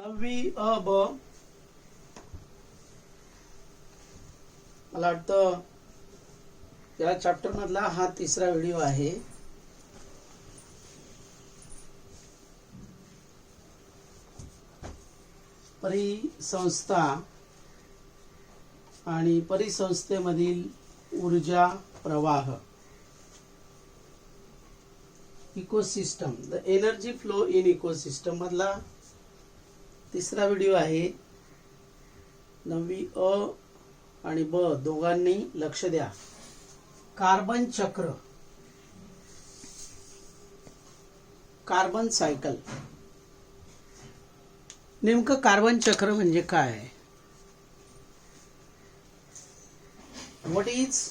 9वी अ ब मला वाटतं या चॅप्टर मधला हा तिसरा व्हिडिओ आहे. परिसंस्था आणि परिसंस्थेमधील ऊर्जा प्रवाह, ecosystem, the energy flow in ecosystem मधला तिसरा व्हिडिओ आहे. 9वी अ आणि ब दोघांनी लक्ष द्या. कार्बन चक्र, कार्बन सायकल. नेमकं कार्बन चक्र म्हणजे काय? What is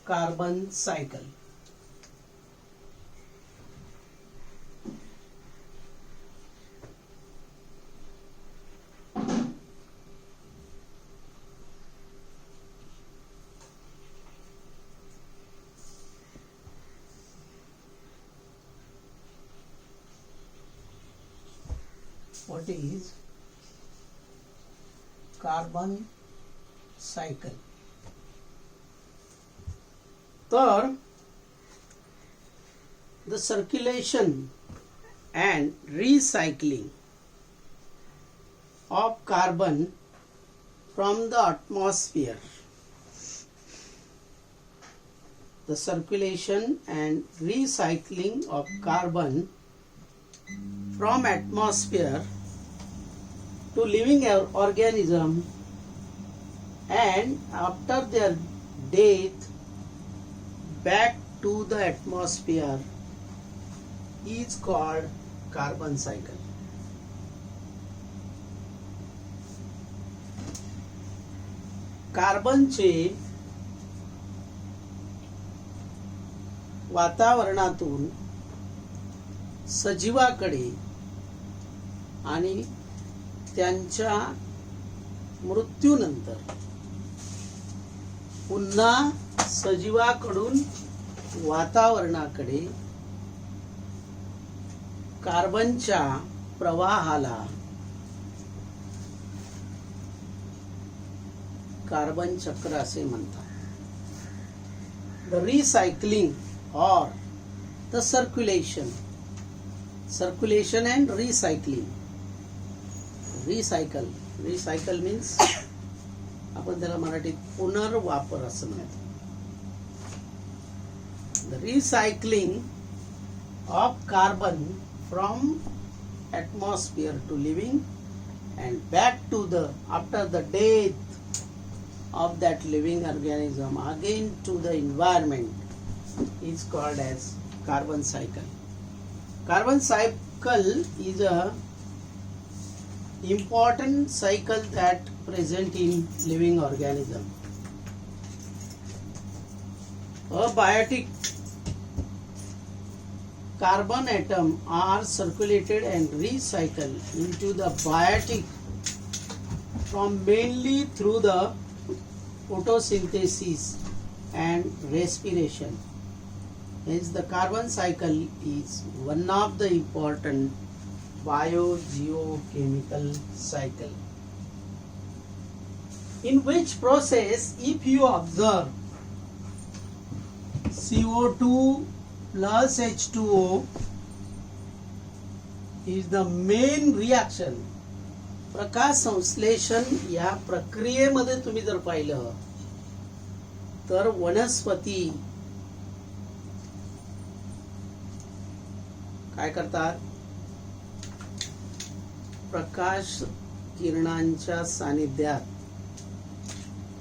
carbon cycle? What is carbon cycle? तर the circulation and recycling of carbon from the atmosphere. The circulation and recycling of carbon from atmosphere to living organism and after their death back to the atmosphere is called carbon cycle. कार्बनचे वातावरणातून सजीवाकडे आणि त्यांच्या मृत्यूनंतर पुन्हा सजीवाकडून वातावरणाकडे कार्बनच्या प्रवाहाला carbon चक्र असे म्हणतात. द रिसायकलिंग और the circulation and recycling. Recycle means आपण त्याला मराठीत पुनर्वापर असं म्हणतो. The recycling of carbon from atmosphere to living and back to the after the death of that living organism again to the environment is called as carbon cycle. Carbon cycle is a important cycle that present in living organism. Abiotic carbon atom are circulated and recycled into the biotic from mainly through the photosynthesis and respiration. Hence the carbon cycle is one of the important biogeochemical cycle, in which process if you observe CO2 plus H2O is the main reaction. प्रकाश संश्लेषण या प्रक्रियेमध्ये तुम्ही जर पाहिलं तर वनस्पती काय करतात? प्रकाश किरणांच्या सानिध्यात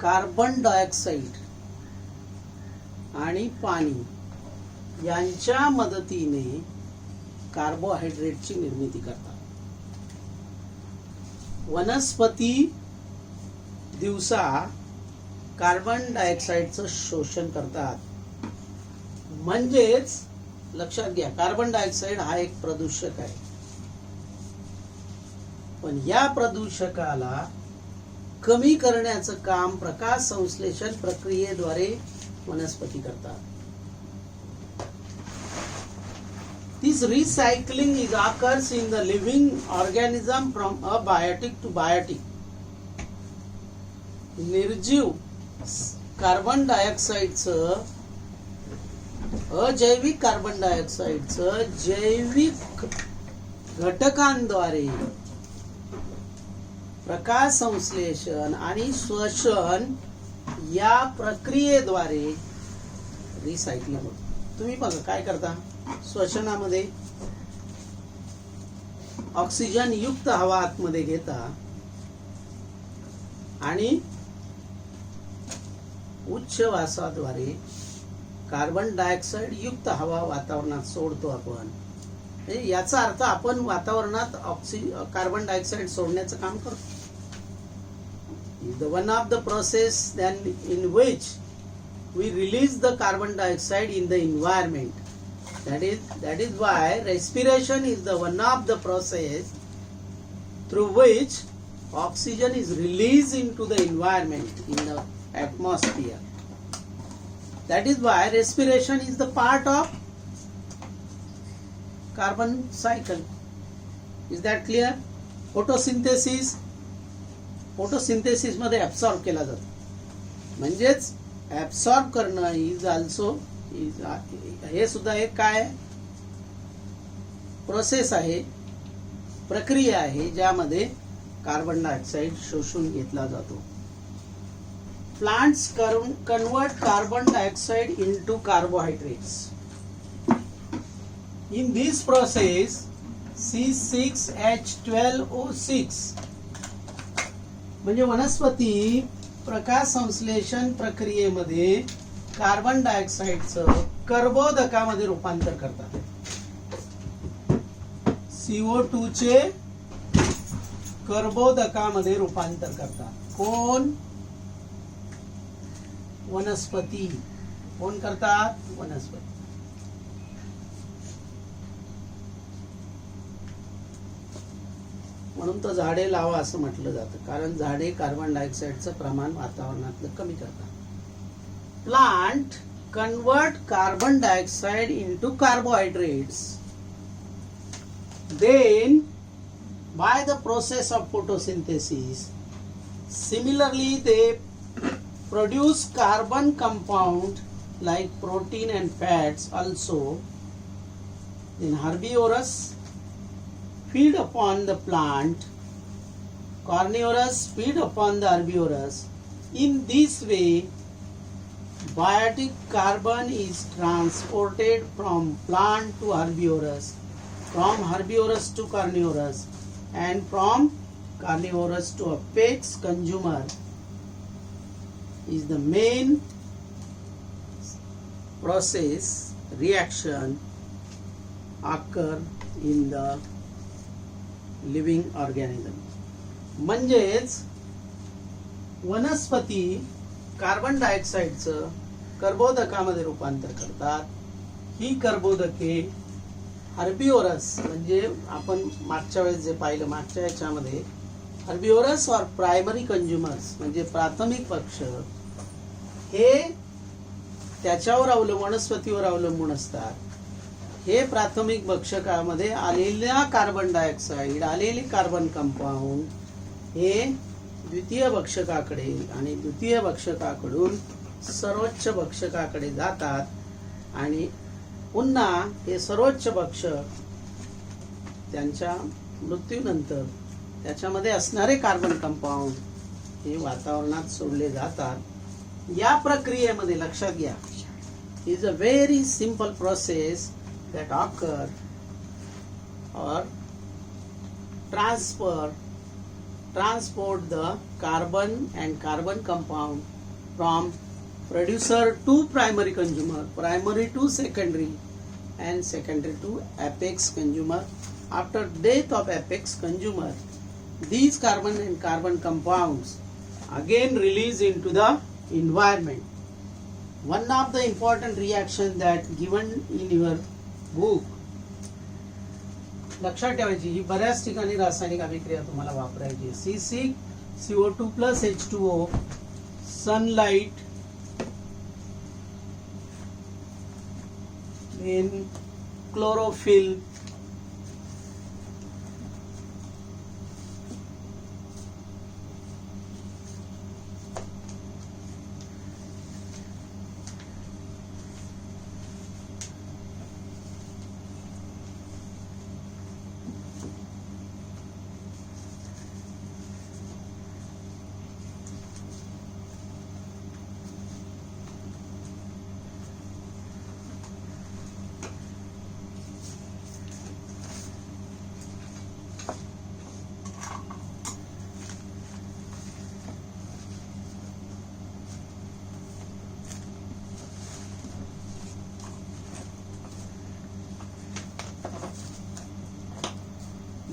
कार्बन डायऑक्साईड आणि पाणी यांच्या मदतीने कार्बोहायड्रेटची निर्मिती करतात. वनस्पती दिवसा कार्बन डायऑक्साईडचं शोषण करतात. म्हणजेच लक्षात घ्या, कार्बन डायऑक्साईड हा एक प्रदूषक आहे. पण या प्रदूषकाला कमी करण्याचं काम प्रकाश संश्लेषण प्रक्रियेद्वारे वनस्पती करतात. This recycling is occurs in the living organism from abiotic to biotic. निर्जीव कार्बन डायऑक्साईडचं अजैविक कार्बन डायऑक्साईडचं जैविक घटकांद्वारे प्रकाश संश्लेषण आणि श्वसन या प्रक्रियेद्वारे रिसायकलिंग होतं. तुम्ही बघा काय करता, श्वसनामध्ये ऑक्सिजन युक्त हवा आतमध्ये घेता आणि उच्छवासाद्वारे कार्बन डायऑक्साईड युक्त हवा वातावरणात सोडतो आपण. याचा अर्थ आपण वातावरणात कार्बन डायऑक्साईड सोडण्याचं काम करतो. One of the process in which we release the carbon dioxide in the environment. That is why respiration is the one of the process through which oxygen is released into the environment in the atmosphere. That is why respiration is the part of carbon cycle. Is that clear? Photosynthesis मध्ये absorb केला जातो. म्हणजेच absorb करणं is also हे सुद्धा एक काय process आहे, प्रक्रिया आहे ज्यामध्ये कार्बन डायऑक्साईड शोषून घेतला जातो. Plants convert carbon dioxide into carbohydrates. In this process, C6H12O6 म्हणजे वनस्पती प्रकाश संश्लेषण प्रक्रियेमध्ये कार्बन डायऑक्साईडचं कर्बोदकामध्ये रूपांतर करतात. CO2 चे कर्बोदकामध्ये रूपांतर करतात. कोण? वनस्पती. कोण करतात? वनस्पती. म्हणून तर झाडे लावा असं म्हटलं जातं, कारण झाडे कार्बन डायऑक्साईडचं प्रमाण वातावरणातलं कमी करतात. Plant convert carbon dioxide into carbohydrates. Then by the process of photosynthesis, similarly they produce carbon compound like protein and fats also. Then herbivorous feed upon the plant, carnivorous feed upon the herbivorous. In this way, biotic carbon is transported from plant to herbivorous, from herbivorous to carnivorous, and from carnivorous to apex consumer. Is the main process reaction occur in the living organism. म्हणजेच वनस्पती carbon डायऑक्साईडचं कर्बोदकामध्ये रूपांतर करतात. ही कर्बोदके herbivores म्हणजे आपण मागच्या वेळेस जे पाहिलं, मागच्या याच्यामध्ये हर्बिवोरस और प्रायमरी कंझ्युमर्स म्हणजे प्राथमिक पक्ष हे त्याच्यावर अवलंबून, वनस्पतीवर अवलंबून असतात. हे प्राथमिक भक्षकामध्ये आलेल्या कार्बन डायऑक्साईड, आलेले कार्बन कंपाऊंड हे द्वितीय भक्षकाकडे आणि द्वितीय भक्षकाकडून सर्वोच्च भक्षकाकडे जातात आणि पुन्हा हे सर्वोच्च भक्षक त्यांच्या मृत्यूनंतर त्याच्यामध्ये असणारे कार्बन कंपाऊंड हे वातावरणात सोडले जातात. या प्रक्रियेमध्ये लक्षात घ्या, is a very simple process that occur or transport the carbon and carbon compound from producer to primary consumer, primary to secondary, and secondary to apex consumer. After death of apex consumer, these carbon and carbon compounds again release into the environment. One of the important reaction that given in your book लक्षात ठेवायची, ही बऱ्याच ठिकाणी रासायनिक अभिक्रिया तुम्हाला वापरायची. C6CO2+H2O, sunlight, then chlorophyll.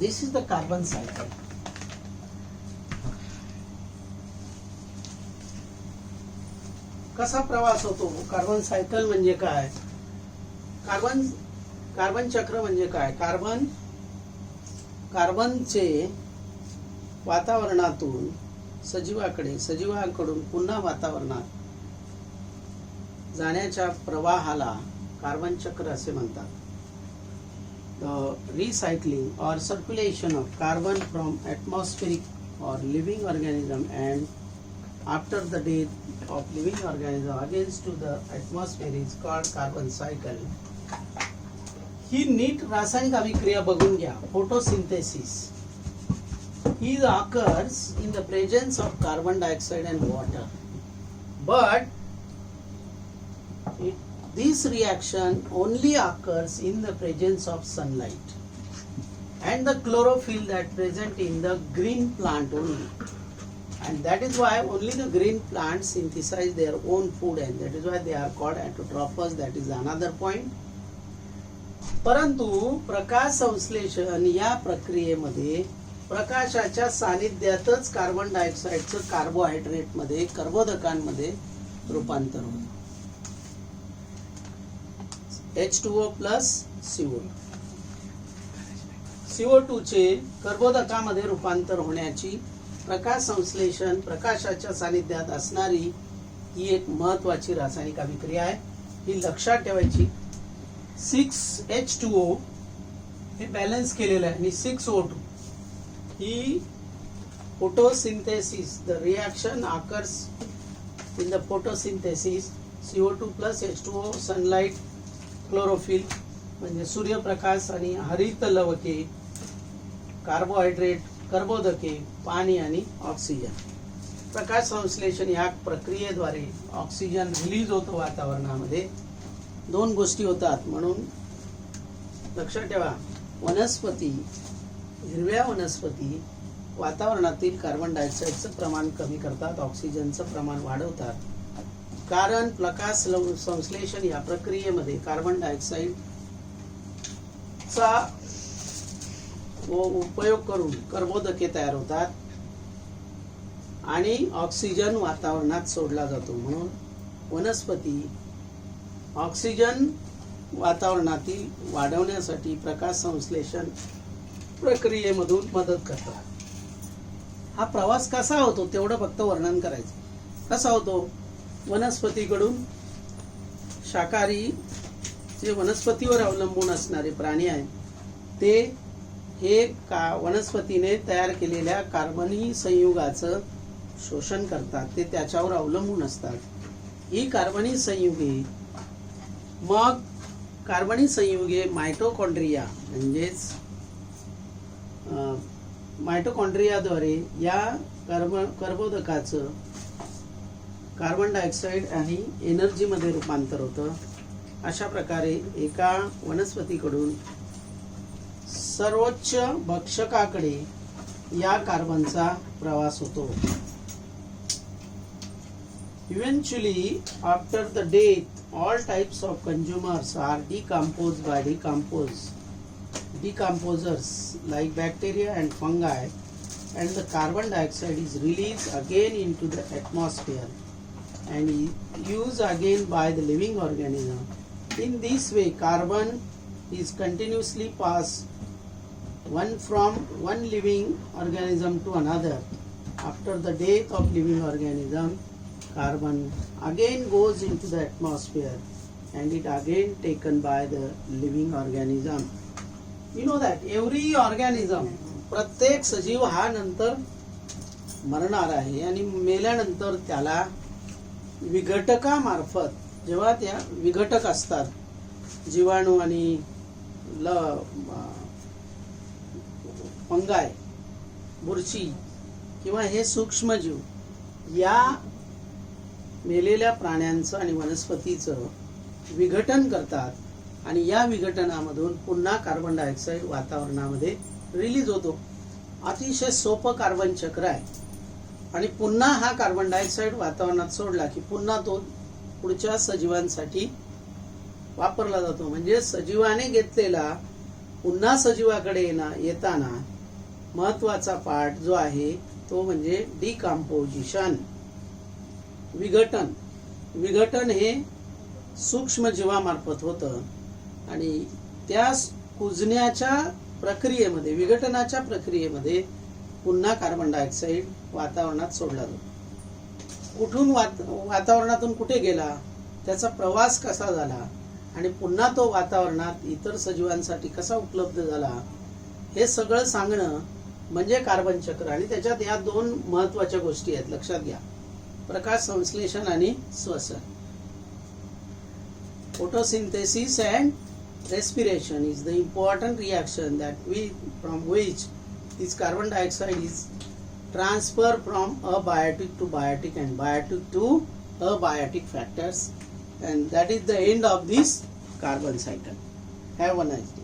This is the carbon cycle. कसा प्रवास होतो? कार्बन सायकल म्हणजे काय? कार्बन चक्र म्हणजे काय? कार्बनचे वातावरणातून सजीवाकडे, सजीवांकडून पुन्हा वातावरणात जाण्याच्या प्रवाहाला कार्बन चक्र असे म्हणतात. The recycling or circulation of carbon from atmospheric or living organism and after the death of living organism again to the atmosphere is called carbon cycle. ही नीट रासायनिक अभिक्रिया बघून घ्या. Photosynthesis is occurs in the presence of carbon dioxide and water, but this reaction only occurs in the presence of sunlight and the chlorophyll that present in the green plant only, and that is why only the green plants synthesize their own food, and that is why they are called autotrophs. That is another point. परंतु प्रकाश संश्लेषण या प्रक्रियेमध्ये प्रकाशाच्या सानिध्यातच carbon डायऑक्साइडचं carbohydrate मध्ये, कर्बोदकांमध्ये रूपांतर होतं. H2O plus CO2. CO2 चे कर्बोदकामध्ये रूपांतर होण्याची प्रकाश संश्लेषण, प्रकाशाच्या सानिध्यात असणारी ही एक महत्वाची रासायनिक अभिक्रिया आहे. ही लक्षात ठेवायची. 6H2O हे बॅलन्स केलेलं आहे आणि 6O2 he photosynthesis, the reaction occurs in the photosynthesis. CO2 plus H2O, sunlight, chlorophyll म्हणजे सूर्यप्रकाश आणि हरित लवके, कार्बोहायड्रेट, कर्बोदके, पाणी आणि ऑक्सिजन. प्रकाश संश्लेषण या प्रक्रियेद्वारे ऑक्सिजन रिलीज होतो वातावरणामध्ये. दोन गोष्टी होतात. म्हणून लक्षात ठेवा, वनस्पती, हिरव्या वनस्पती वातावरणातील कार्बन डायऑक्साइडचं प्रमाण कमी करतात, ऑक्सिजनचं प्रमाण वाढवतात. कारण प्रकाश संश्लेषण या प्रक्रियेमध्ये कार्बन डायऑक्साइड चा उपयोग करून कर्बोदके तयार होतात आणि ऑक्सिजन वातावरणात सोडला जातो. म्हणून वनस्पती ऑक्सिजन वातावरणातील वाढवण्यासाठी प्रकाश संश्लेषण प्रक्रियेमधून मदत करतात. हा प्रवास कसा होतो तेवढं फक्त वर्णन करायचं. कसा होतो? वनस्पतीकडून शाकाहारी जे वनस्पतीवर अवलंबून असणारे प्राणी आहेत ते हे वनस्पतीने तयार केलेल्या कार्बनी संयुगाचं शोषण करतात. ते त्याच्यावर अवलंबून असतात. ही कार्बनी संयुगे मायटोकॉन्ड्रिया म्हणजेच मायटोकॉन्ड्रियाद्वारे या कर्बोदकाचं कार्बन डायऑक्साइड आणि एनर्जी मध्ये रूपांतर होतं. अशा प्रकारे एका वनस्पतीकडून सर्वोच्च भक्षकाकडे या कार्बनचा प्रवास होतो. Eventually, after the death, all types of consumers are decomposed by decomposers like bacteria and fungi, and the carbon dioxide is released again into the atmosphere and used again by the living organism. In this way, carbon is continuously passed from one living organism to another. After the death of living organism, carbon again goes into the atmosphere and it again taken by the living organism. You know that every organism, प्रत्येक सजीव हा नंतर मरणार आहे आणि मेल्यानंतर त्याला विघटकामार्फत, जेव्हा त्या विघटक असतात जीवाणू आणि फंगाय, बुरशी किंवा हे सूक्ष्मजीव, या मेलेल्या प्राण्यांचं आणि वनस्पतीचं विघटन करतात आणि या विघटनामधून पुन्हा कार्बन डायऑक्साईड वातावरणामध्ये रिलीज होतो. अतिशय सोपं कार्बन चक्र आहे. आणि पुन्हा हा कार्बन डायऑक्साईड वातावरणात सोडला की पुन्हा तो पुढच्या सजीवांसाठी वापरला जातो. म्हणजे सजीवाने घेतलेला पुन्हा सजीवाकडे येताना महत्वाचा पार्ट जो आहे तो म्हणजे डिकम्पोजिशन, विघटन. विघटन हे सूक्ष्म जीवामार्फत होतं आणि त्या कुजण्याच्या प्रक्रियेमध्ये, विघटनाच्या प्रक्रियेमध्ये पुन्हा कार्बन डायऑक्साईड वातावरणात सोडला जातो. कुठून वातावरणातून कुठे गेला, त्याचा प्रवास कसा झाला आणि पुन्हा तो वातावरणात इतर सजीवांसाठी कसा उपलब्ध झाला, हे सगळं सांगणं म्हणजे कार्बन चक्र. आणि त्याच्यात या दोन महत्वाच्या गोष्टी आहेत, लक्षात घ्या. प्रकाश संश्लेषण आणि श्वसन. Photosynthesis and respiration is the important reaction from which this carbon dioxide is transferred from abiotic to biotic and biotic to abiotic factors, and that is the end of this carbon cycle. Have a nice day.